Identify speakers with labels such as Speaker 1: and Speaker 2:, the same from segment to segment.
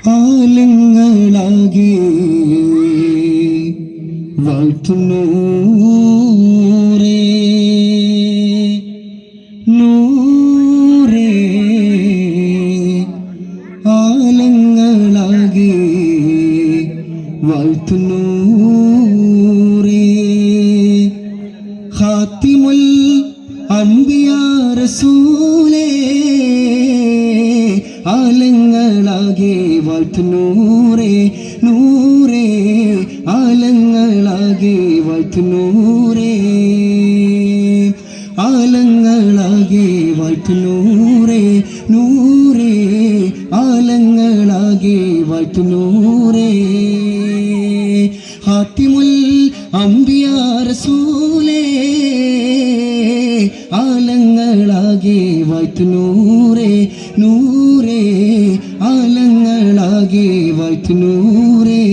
Speaker 1: ആലങ്ങളാകെ വാഴ്ത്തുന്നു നൂറേ ആലങ്ങളാകെ വാഴ്ത്തുന്നു ഖാതിമുൽ അംബിയാ റസൂലേ ആലങ്ങളാകെ വാഴ്ത്തുന്നൂറേ നൂറേ ആലങ്ങളാകെ വാഴ്ത്തുന്നൂറേ ആലങ്ങളാകെ വാഴ്ത്തുന്നൂറേ നൂറേ ആലങ്ങളാകെ വാഴ്ത്തുന്നൂറേ ഖാതിമുൽ അംബിയാ റസൂലേ ആലങ്ങളാകെ വാഴ്ത്തുന്നൂറേ നൂറേ ആലങ്ങളാകെ വാഴ്ത്തുന്നൂറേ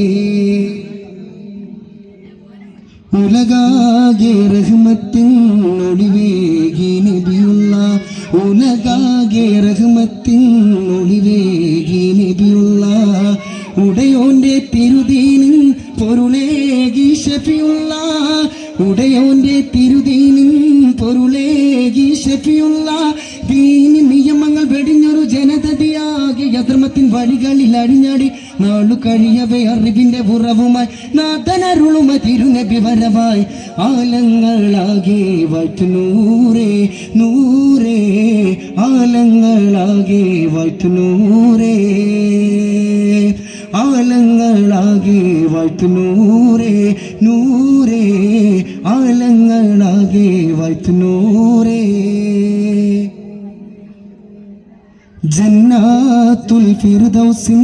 Speaker 1: ഉലകാകെ റഹ്മത്തിൻ ഒളിവേകി നബിയുള്ള ഉലകാകെ റഹ്മത്തിൻ ഒളിവേകി നബിയുള്ള ഉടയോന്റെ തിരുദീനിൻ പൊരുളേകി ഷഫിയുള്ള ഉടയോന്റെ തിരുദീനിൻ പൊരുളേകി ഷഫിയുള്ള ദീനി നിയമങ്ങൾ വെടിഞ്ഞൊരു ജനതയാകെ അധർമ്മത്തിൻ വഴികളിൽ അടിഞ്ഞാടി നാളു കഴിയവേ അറിവിന്റെ ഉറവുമായി നാഥനരുളുമ തിരുനബി വരവായി ആലങ്ങളാകെ വാഴ്ത്തുന്നൂറേ നൂറേ ആലങ്ങളാകെ വാഴ്ത്തുന്നൂറേ ആലങ്ങളാകെ വാഴ്ത്തുന്നൂറേ നൂറേ ആലങ്ങളാകെ വാഴ്ത്തുന്നൂറേ ജന്നാത്തുൽ ഫിർദൗസിൻ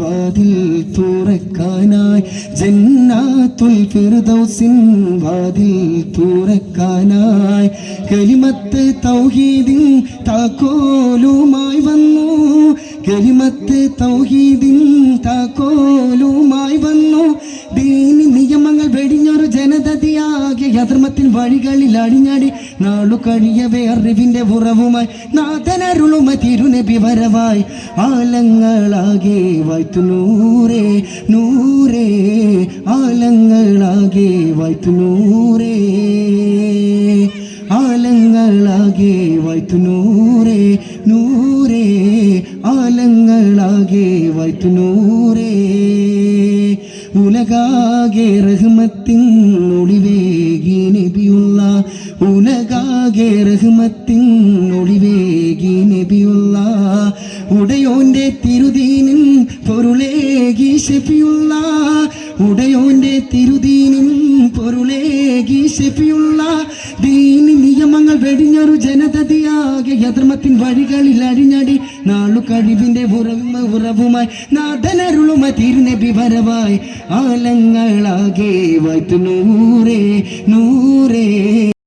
Speaker 1: വാതിൽ തുറക്കാനായി ജന്നാത്തുൽ ഫിർദൗസിൻ വാതിൽ തുറക്കാനായി കലിമത്ത് തൗഹീദിൻ താക്കോലുമായി വന്നു കലിമത്ത് തൗഹീദിൻ താക്കോലുമായി വന്നു ദീനി നിയമങ്ങൾ വെടിഞ്ഞൊരു ജനതയാകെ അധർമ്മത്തിൻ വഴികളിൽ അടിഞ്ഞാടി നാളു കഴിയവേ അറിവിന്റെ ഉറവുമായി നാഥനരുളുമ തിരുനബി വരവായി ആലങ്ങളാകെ വാഴ്ത്തുന്നൂറേ നൂറേ ആലങ്ങളാകെ വാഴ്ത്തുന്നൂറേ ആലങ്ങളാകെ വാഴ്ത്തുന്നൂറേ നൂറേ ആലങ്ങളാകെ വാഴ്ത്തുന്നൂറേ ഉലകാകെ റഹ്മത്തിൻ ഒളിവേകി നബിയുള്ള ഉലകാകെ റഹ്മത്തിൻ ഒളിവേകി നബിയുള്ള ഉടയോന്റെ തിരുദീനിൻ പൊരുളേകി ഷഫിയുള്ള ഉടയോന്റെ തിരുദീനിൻ പൊരുളേകി ഷഫിയുള്ള ദീനി നിയമങ്ങൾ വെടിഞ്ഞൊരു ജനതയാകെ അധർമ്മത്തിൻ വഴികളിൽ അടിഞ്ഞാടി നാളു കഴിവിന്റെ ഉറവുമായി നാഥനരുളുമ തിരുനബി വരവായി ആലങ്ങളാകെ വാഴ്ത്തുന്നൂറേ നൂറേ